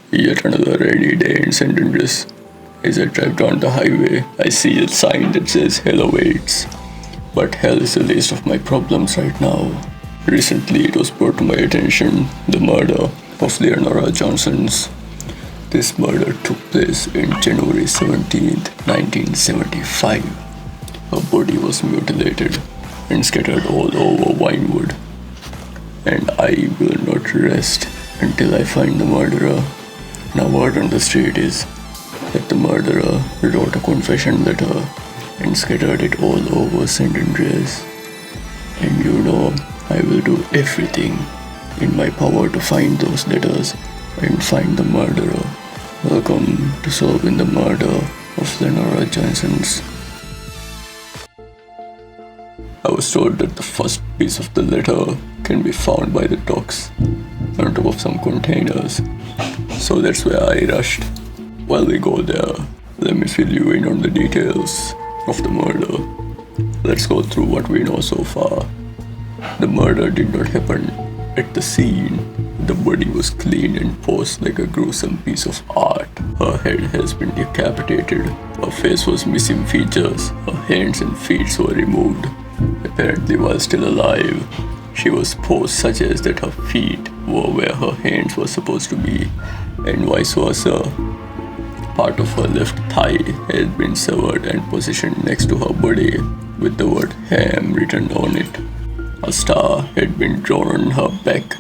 Yet another rainy day in St. Andreas. As I drive down the highway, I see a sign that says hell awaits. But hell is the least of my problems right now. Recently, it was brought to my attention the murder of Leonora Johnson. This murder took place in January 17th, 1975. Her body was mutilated and scattered all over Vinewood. And I will not rest until I find the murderer. Now, word on the street is that the murderer wrote a confession letter and scattered it all over St. Andreas. And you know, I will do everything in my power to find those letters and find the murderer. Welcome to solving the murder of Leonora Johnson. I was told that the first piece of the letter can be found by the docks on top of some containers. So that's where I rushed. While we go there, let me fill you in on the details of the murder. Let's go through what we know so far. The murder did not happen at the scene. The body was cleaned and posed like a gruesome piece of art. Her head has been decapitated. Her face was missing features. Her hands and feet were removed. Apparently while still alive, she was posed such as that her feet were where her hands were supposed to be, and vice versa. Part of her left thigh had been severed and positioned next to her body with the word ham written on it. A star had been drawn on her back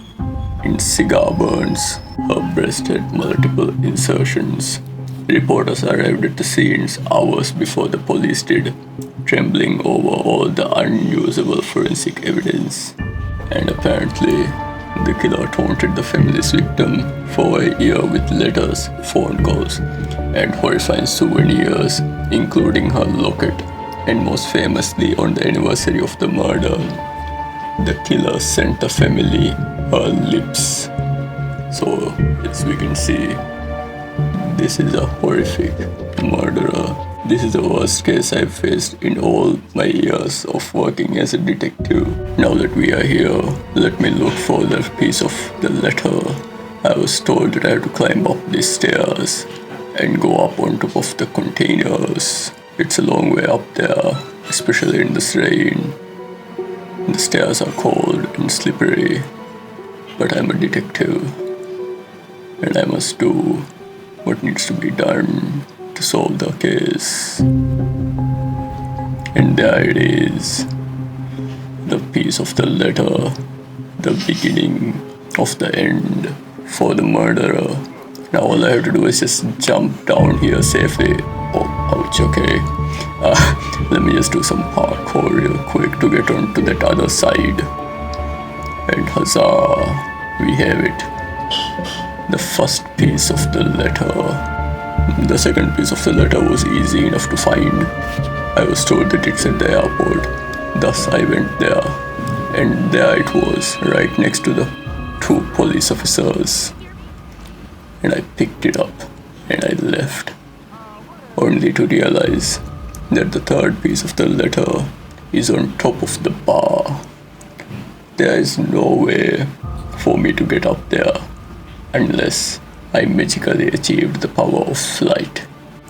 in cigar burns. Her breast had multiple insertions. Reporters arrived at the scenes hours before the police did, trembling over all the unusable forensic evidence. And apparently, the killer taunted the family's victim for a year with letters, phone calls, and horrifying souvenirs, including her locket. And most famously, on the anniversary of the murder, the killer sent the family her lips. So, as we can see, this is a horrific murderer. This is the worst case I've faced in all my years of working as a detective. Now that we are here, let me look for the piece of the letter. I was told that I have to climb up these stairs and go up on top of the containers. It's a long way up there, especially in this rain. The stairs are cold and slippery, but I'm a detective, and I must do what needs to be done to solve the case. And there it is, the piece of the letter, the beginning of the end for the murderer. Now all I have to do is just jump down here safely. Oh, ouch, okay. Let me just do some parkour real quick to get onto that other side. And huzzah, we have it. The first piece of the letter. The second piece of the letter was easy enough to find. I was told that it's at the airport. Thus I went there. And there it was, right next to the two police officers. And I picked it up and I left, only to realize that the third piece of the letter is on top of the bar. There is no way for me to get up there unless I magically achieved the power of flight.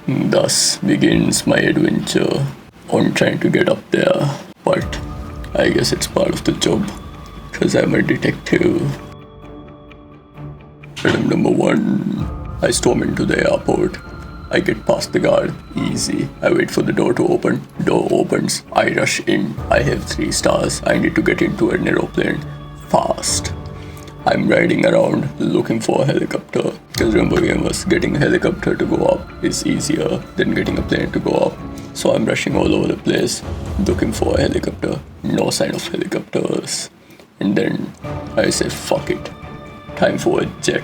Thus begins my adventure on trying to get up there. But I guess it's part of the job, because I'm a detective. Item number 1. I storm into the airport. I get past the guard. Easy. I wait for the door to open. Door opens. I rush in. I have 3 stars. I need to get into an aeroplane fast. I'm riding around looking for a helicopter. Because remember, gamers, getting a helicopter to go up is easier than getting a plane to go up. So I'm rushing all over the place looking for a helicopter. No sign of helicopters. And then I say, fuck it. Time for a jet.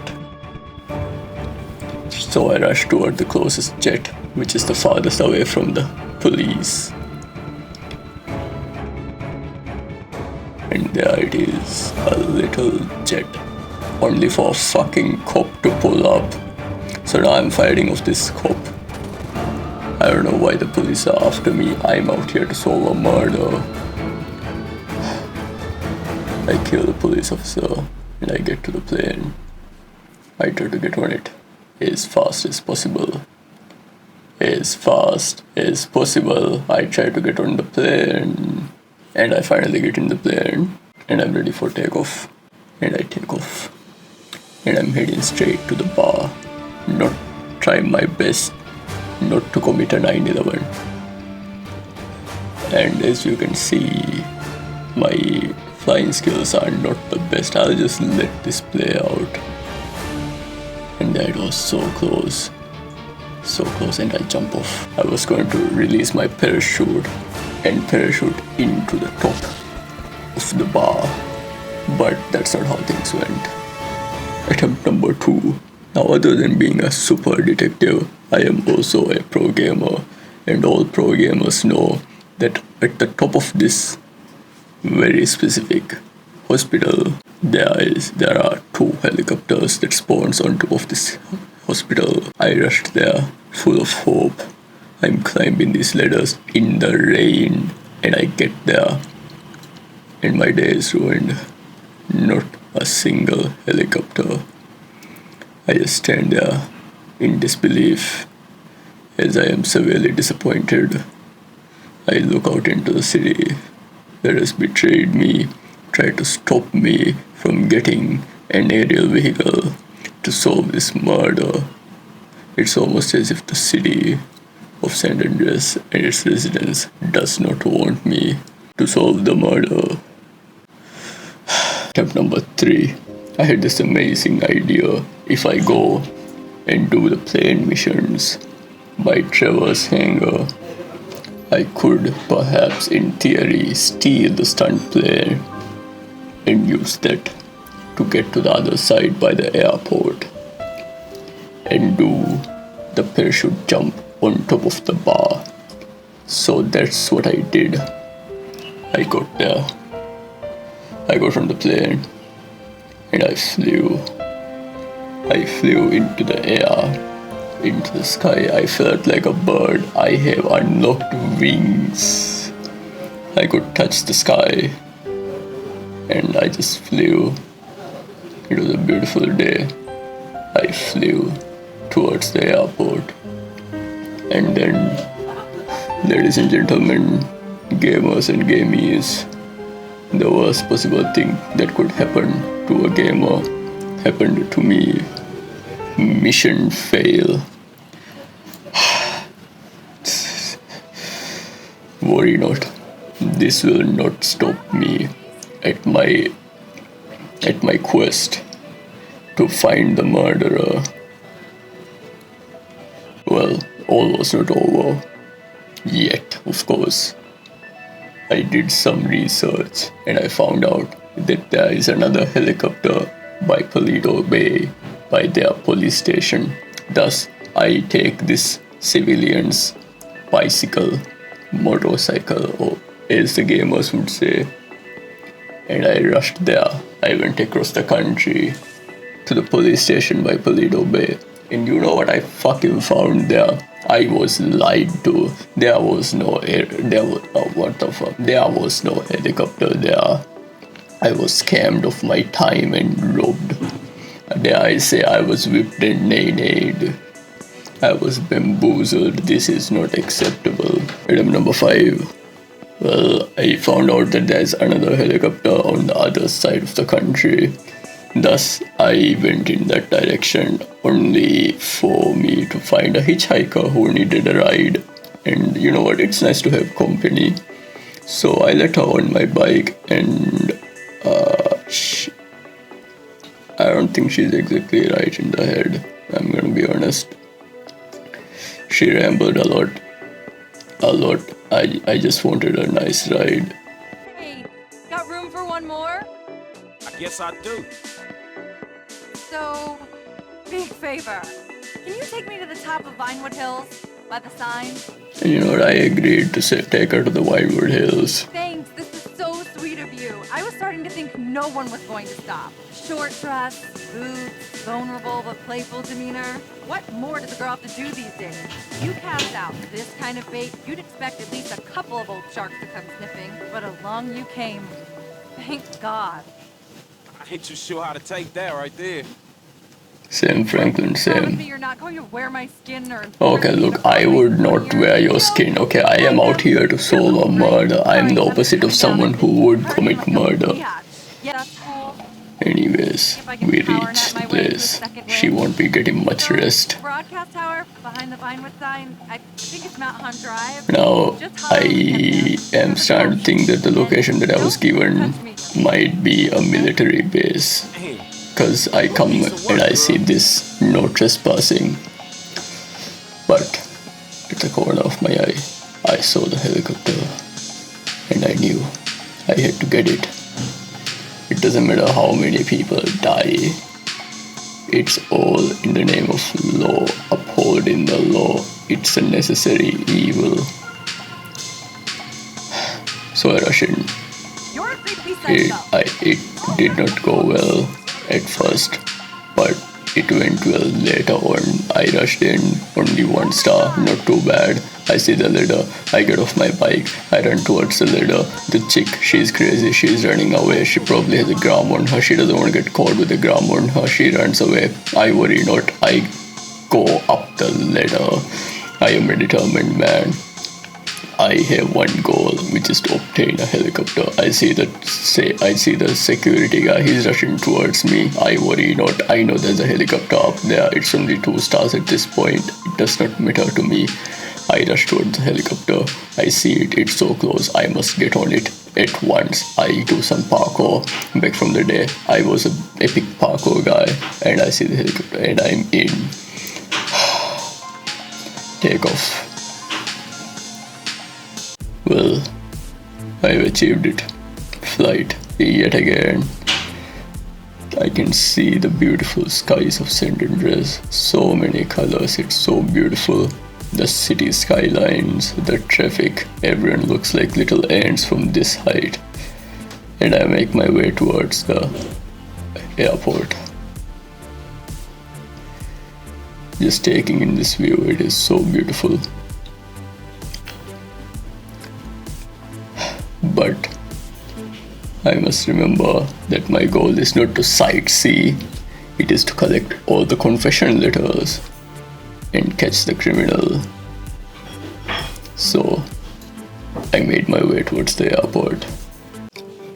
So I rush toward the closest jet, which is the farthest away from the police. And there it is, a little jet. Only for a fucking cop to pull up. So now I'm fighting off this cop. I don't know why the police are after me. I'm out here to solve a murder. I kill the police officer and I get to the plane. I try to get on it. as fast as possible. As fast as possible. I try to get on the plane, and I finally get in the plane, and I'm ready for takeoff. And I take off. And I'm heading straight to the bar. Not trying my best not to commit a 9/11. And as you can see, my flying skills are not the best. I'll just let this play out. And that was so close. So close, and I jump off. I was going to release my parachute and parachute into the top of the bar. But that's not how things went. Attempt number 2. Now, other than being a super detective, I am also a pro gamer, and all pro gamers know that at the top of this very specific hospital, there are 2 helicopters that spawns on top of this hospital. I rushed there, full of hope. I'm climbing these ladders in the rain, and I get there, and my day is ruined. Not a single helicopter. I just stand there in disbelief as I am severely disappointed. I look out into the city that has betrayed me, tried to stop me from getting an aerial vehicle to solve this murder. It's almost as if the city of San Andreas and its residents does not want me to solve the murder. Attempt number 3. I had this amazing idea. If I go and do the plane missions by Trevor's hangar, I could perhaps in theory steal the stunt plane and use that to get to the other side by the airport and do the parachute jump on top of the bar. So that's what I did. I got there. I got on the plane and I flew. I flew into the air, into the sky. I felt like a bird. I have unlocked wings. I could touch the sky and I just flew. It was a beautiful day. I flew towards the airport, and then, ladies and gentlemen, gamers and gamies, the worst possible thing that could happen to a gamer happened to me. Mission fail. Worry not. This will not stop me at my quest to find the murderer. Well, all was not over yet, of course. I did some research and I found out that there is another helicopter by Paleto Bay, by their police station. Thus, I take this civilian's bicycle, motorcycle, or as the gamers would say, and I rushed there. I went across the country to the police station by Paleto Bay. And you know what I fucking found there? I was lied to. There was no what the fuck? There was no helicopter there. I was scammed of my time and robbed. Dare I say I was whipped and nay-nayed. I was bamboozled. This is not acceptable. Item number 5. Well, I found out that there's another helicopter on the other side of the country. Thus, I went in that direction only for me to find a hitchhiker who needed a ride. And you know what? It's nice to have company. So I let her on my bike, and I don't think she's exactly right in the head. I'm gonna be honest. She rambled a lot. I just wanted a nice ride. Hey, got room for one more? I guess I do. So, big favor. Can you take me to the top of Vinewood Hills by the sign? And you know what? I agreed to take her to the Vinewood Hills. Thanks, this is so sweet of you. I was starting to think no one was going to stop. Short dress, boots, vulnerable but playful demeanor. What more does a girl have to do these days? You cast out this kind of bait, you'd expect at least a couple of old sharks to come sniffing. But along you came. Thank God. I ain't too sure how to take that right there. Same, Franklin, Promise me same. you're not going to wear my skin or... Okay, look, I would not wear your skin. Okay, I am out here to solve a murder. I am the opposite of someone who would commit murder. Yeah, that's cool. Anyways, If I can we power reached net the my way into a place. second She wind. won't be getting much So, rest. Broadcast tower behind the Vinewood sign. I think it's Mount Hunt Drive. Now, Just holler when you get I there. am starting to think that the location that I was given might be a military base. Hey, Because I come and I see this no trespassing. But at the corner of my eye, I saw the helicopter. And I knew I had to get it. It doesn't matter how many people die. It's all in the name of law, upholding the law. It's a necessary evil. So I rush in. You're a creepy It psycho. did not go well at first, but it went well later on. I rushed in, only 1 star, not too bad. I see the ladder, I get off my bike, I run towards the ladder. The chick, she's crazy, she's running away. She probably has a gram on her, she doesn't want to get caught with a gram on her, she runs away. I worry not, I go up the ladder. I am a determined man. I have one goal, which is to obtain a helicopter. I see the security guy, he's rushing towards me. I worry not, I know there's a helicopter up there. It's only 2 stars at this point. It does not matter to me. I rush towards the helicopter. I see it, it's so close. I must get on it at once. I do some parkour. Back from the day, I was an epic parkour guy. And I see the helicopter and I'm in. Take off. Well, I've achieved it. Flight yet again. I can see the beautiful skies of St. Andreas. So many colors, it's so beautiful. The city skylines, the traffic, everyone looks like little ants from this height. And I make my way towards the airport. Just taking in this view, it is so beautiful. But I must remember that my goal is not to sightsee, it is to collect all the confession letters and catch the criminal. So I made my way towards the airport.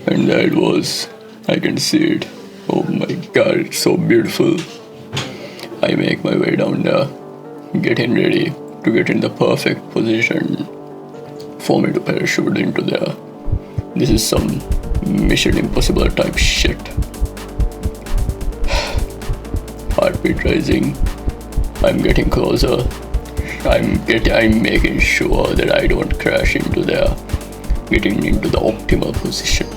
And there it was. I can see it. Oh my god, it's so beautiful. I make my way down there, getting ready to get in the perfect position for me to parachute into there. This is some Mission Impossible type shit. Heartbeat rising. I'm getting closer. I'm making sure that I don't crash into there. Getting into the optimal position.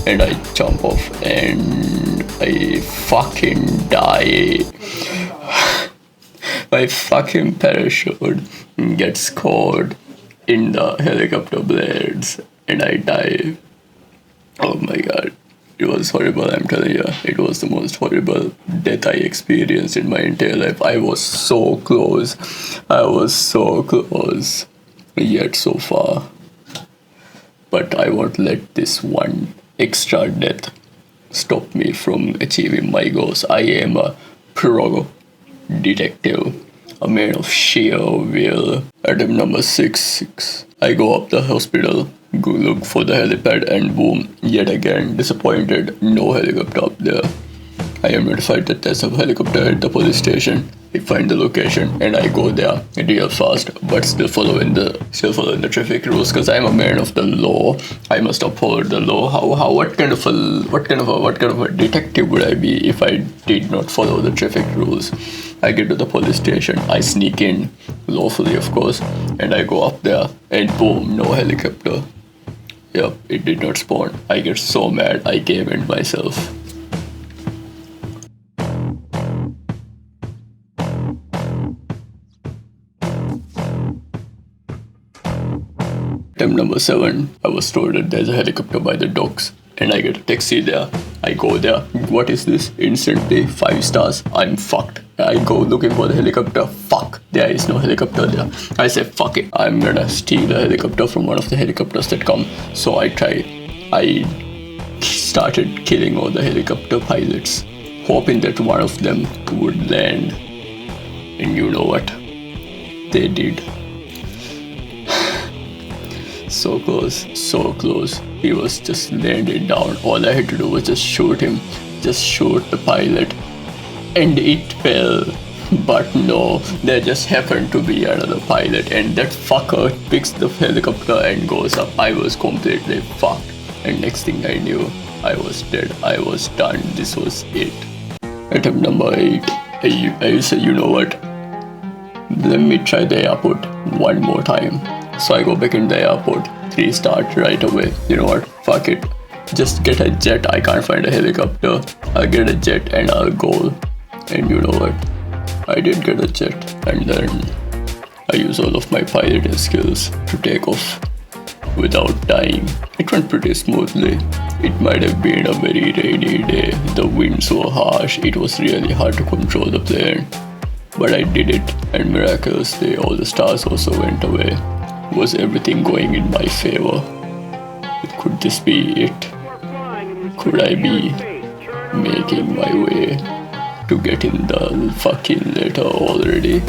And I jump off and I fucking die. My fucking parachute gets caught in the helicopter blades and I die. Oh my god. It was horrible, I'm telling you. It was the most horrible death I experienced in my entire life. I was so close. Yet so far. But I won't let this one extra death stop me from achieving my goals. I am a pro detective, a man of sheer will. Attempt number 6. I go up the hospital, go look for the helipad and boom, yet again disappointed, no helicopter up there. I am notified that there's a helicopter at the police station. I find the location and I go there real fast, but still following the traffic rules because I'm a man of the law. I must uphold the law. What kind of a detective would I be if I did not follow the traffic rules? I get to the police station. I sneak in lawfully, of course, and I go up there and boom, no helicopter. Yep, it did not spawn. I get so mad. I came in myself. Attempt number 7, I was told that there's a helicopter by the docks and I get a taxi there. I go there. What is this? Instantly 5 stars. I'm fucked. I go looking for the helicopter. Fuck. There is no helicopter there. I say fuck it. I'm gonna steal a helicopter from one of the helicopters that come. So I started killing all the helicopter pilots, hoping that one of them would land. And you know what? They did. So close, so close. He was just landing down. All I had to do was just shoot him. Just shoot the pilot. And it fell. But no, there just happened to be another pilot, and that fucker picks the helicopter and goes up. I was completely fucked. And next thing I knew, I was dead. I was done. This was it. Attempt number 8. I say, you know what? Let me try the airport one more time. So I go back in the airport. 3 start right away. You know what? Fuck it. Just get a jet. I can't find a helicopter. I'll get a jet and I'll go. And you know what? I did get a jet. And then I use all of my piloting skills to take off without dying. It went pretty smoothly. It might have been a very rainy day. The winds were harsh. It was really hard to control the plane. But I did it, and miraculously all the stars also went away. Was everything going in my favor? Could this be it? Could I be making my way to get in the fucking letter already?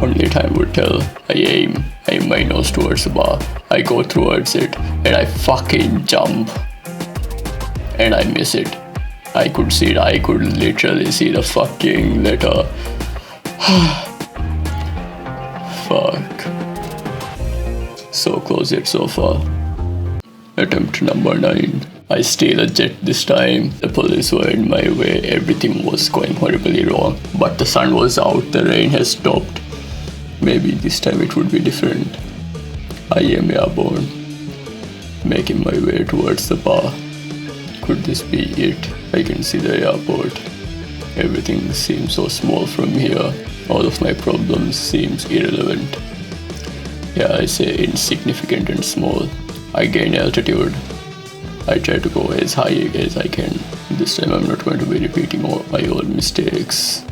Only time would tell. I aim my nose towards the bar. I go towards it, and I fucking jump. And I miss it. I could see it. I could literally see the fucking letter. Fuck. So close yet so far. Attempt number 9. I steal a jet this time. The police were in my way. Everything was going horribly wrong. But the sun was out. The rain has stopped. Maybe this time it would be different. I am airborne, making my way towards the bar. Could this be it? I can see the airport. Everything seems so small from here. All of my problems seems irrelevant. Yeah, I say insignificant and small. I gain altitude. I try to go as high as I can. This time I'm not going to be repeating all my old mistakes.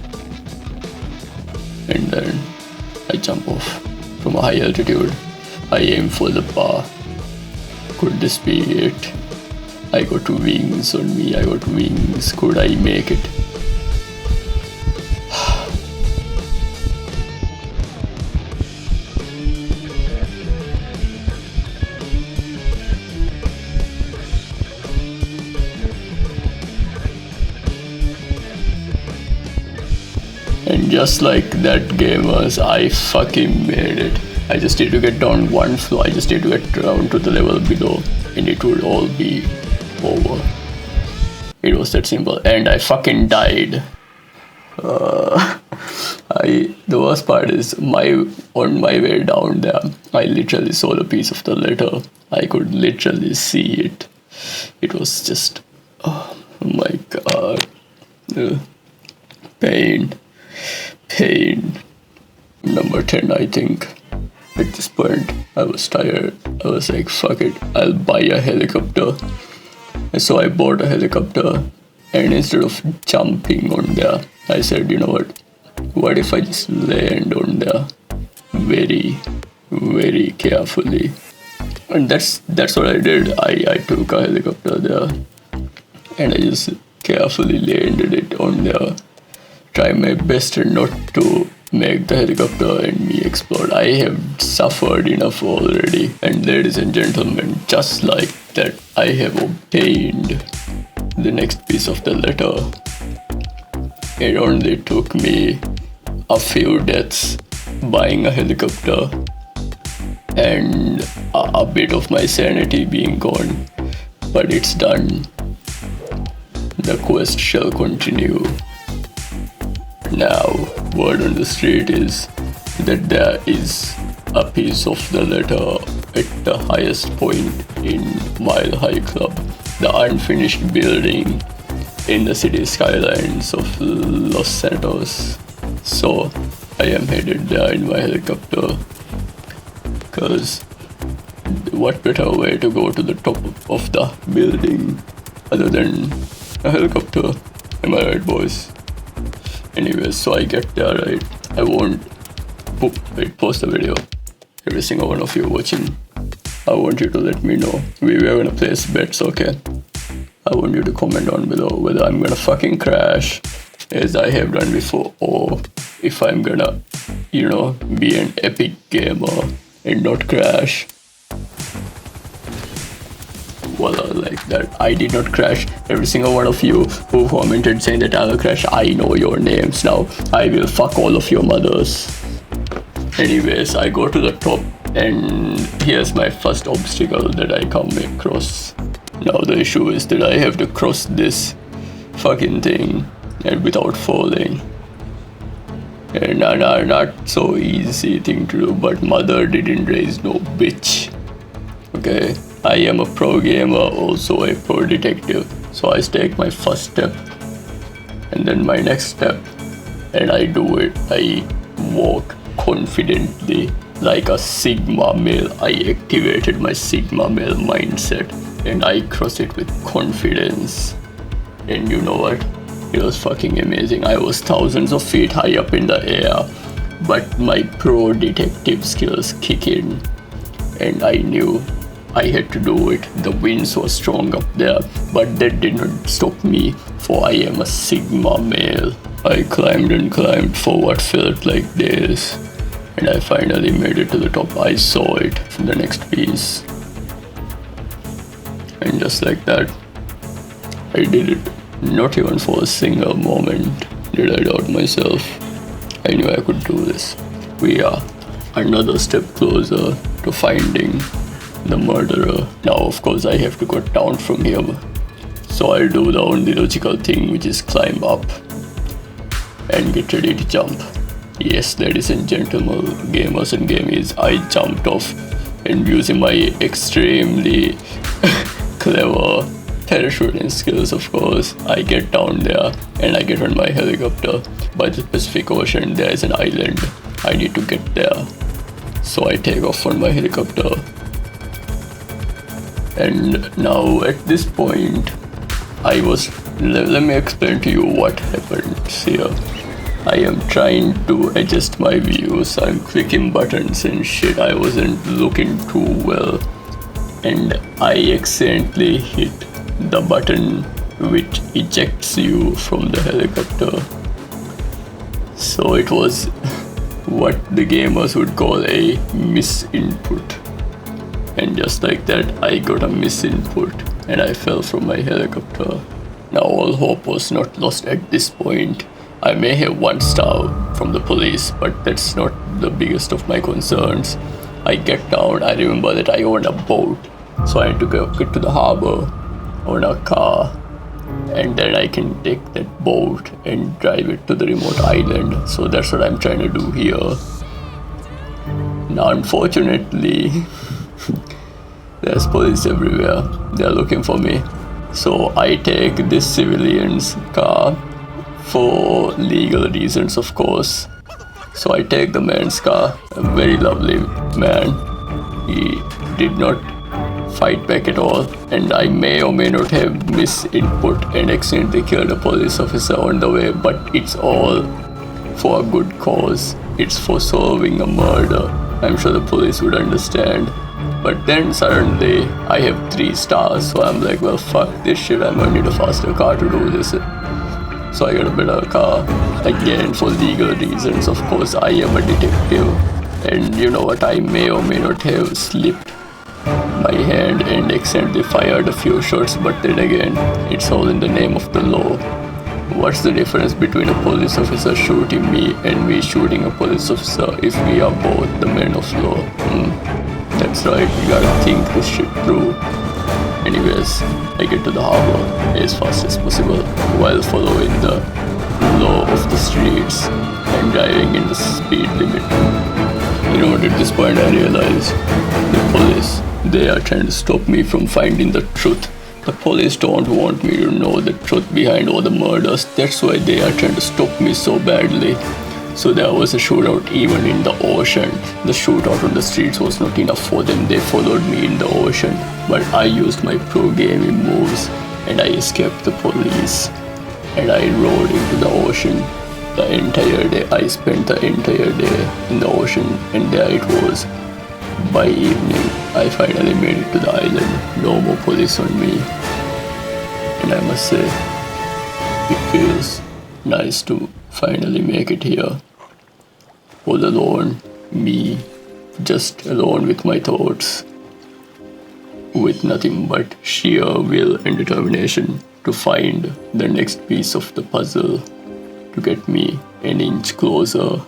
And then I jump off from a high altitude. I aim for the bar. Could this be it? I got wings on me. I got wings. Could I make it? And just like that, gamers, I fucking made it. I just need to get down one floor. I just need to get down to the level below, and it would all be over. It was that simple, and I fucking died. The worst part is on my way down there, I literally saw the piece of the letter. I could literally see it. It was just, oh my god, pain. Number 10, I think. At this point, I was tired. I was like, fuck it, I'll buy a helicopter. And so I bought a helicopter, and instead of jumping on there, I said, you know what if I just land on there very, very carefully. And that's what I did. I took a helicopter there, and I just carefully landed it on there. Try my best not to make the helicopter and me explode. I have suffered enough already. And ladies and gentlemen, just like that, I have obtained the next piece of the letter. It only took me a few deaths buying a helicopter and a bit of my sanity being gone. But it's done. The quest shall continue. Now, word on the street is that there is a piece of the letter at the highest point in Mile High Club, the unfinished building in the city skylines of Los Santos. So, I am headed there in my helicopter, because what better way to go to the top of the building other than a helicopter. Am I right, boys? Anyways, so I get there, right? I won't post the video. Every single one of you watching, I want you to let me know. We were gonna place bets, okay? I want you to comment down below whether I'm gonna fucking crash as I have done before, or if I'm gonna, be an epic gamer and not crash. Well, like that, I did not crash. Every single one of you who commented saying that I'll crash, I know your names now. I will fuck all of your mothers. Anyways, I go to the top, and here's my first obstacle that I come across. Now the issue is that I have to cross this fucking thing and without falling. And not so easy thing to do, but mother didn't raise no bitch. Okay, I am a pro gamer, also a pro detective. So I take my first step, and then my next step, and I do it. I walk confidently like a Sigma male. I activated my Sigma male mindset, and I cross it with confidence. And you know what? It was fucking amazing. I was thousands of feet high up in the air, but my pro detective skills kick in, and I knew I had to do it. The winds were strong up there, but that did not stop me, for I am a Sigma male. I climbed and climbed for what felt like days, and I finally made it to the top. I saw it from the next piece, and just like that, I did it. Not even for a single moment did I doubt myself. I knew I could do this. We are another step closer to finding the murderer. Now, of course, I have to go down from here. So I'll do the only logical thing, which is climb up and get ready to jump. Yes, ladies and gentlemen, gamers and gamies, I jumped off, and using my extremely clever parachuting skills, of course, I get down there and I get on my helicopter. By the Pacific Ocean, there is an island. I need to get there. So I take off on my helicopter. And now at this point, let me explain to you what happened here. I am trying to adjust my views. I'm clicking buttons and shit. I wasn't looking too well, and I accidentally hit the button which ejects you from the helicopter. So it was what the gamers would call a misinput. And just like that, I got a misinput and I fell from my helicopter. Now all hope was not lost at this point. I may have 1 star from the police, but that's not the biggest of my concerns. I get down. I remember that I owned a boat, so I had to get to the harbor on a car, and then I can take that boat and drive it to the remote island. So that's what I'm trying to do here. Now unfortunately, there's police everywhere. They're looking for me. So I take this civilian's car for legal reasons, of course. So I take the man's car, a very lovely man. He did not fight back at all, and I may or may not have misinput and accidentally killed a police officer on the way, but it's all for a good cause. It's for solving a murder. I'm sure the police would understand. But then suddenly I have 3 stars, so I'm like, well, fuck this shit, I'm gonna need a faster car to do this. So I got a better car, again for legal reasons. Of course, I am a detective, and you know what, I may or may not have slipped my hand and accidentally fired a few shots, but then again, it's all in the name of the law. What's the difference between a police officer shooting me and me shooting a police officer if we are both the men of law? That's right, you gotta think this shit through. Anyways, I get to the harbor as fast as possible while following the law of the streets and driving in the speed limit. You know what, at this point I realize the police, they are trying to stop me from finding the truth. The police don't want me to know the truth behind all the murders. That's why they are trying to stop me so badly. So there was a shootout even in the ocean. The shootout on the streets was not enough for them. They followed me in the ocean. But I used my pro gaming moves and I escaped the police, and I rode into the ocean. The entire day, I spent the entire day in the ocean, and there it was. By evening, I finally made it to the island. No more police on me. And I must say, it feels nice to finally make it here. All alone, me, just alone with my thoughts, with nothing but sheer will and determination to find the next piece of the puzzle to get me an inch closer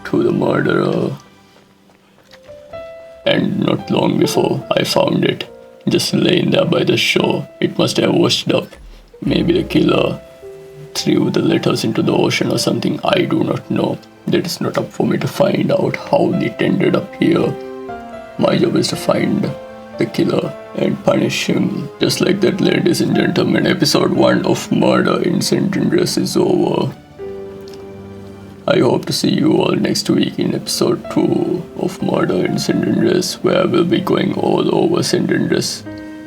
to the murderer. And not long before I found it, just laying there by the shore. It must have washed up. Maybe the killer threw the letters into the ocean or something. I do not know. That is not up for me to find out how it ended up here. My job is to find the killer and punish him. Just like that, ladies and gentlemen, episode 1 of Murder in St. Andreas is over. I hope to see you all next week in episode 2 of Murder in St. Andreas, where I will be going all over St. Andreas,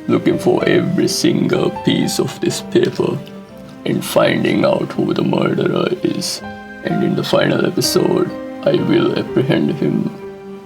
looking for every single piece of this paper and finding out who the murderer is. And in the final episode, I will apprehend him.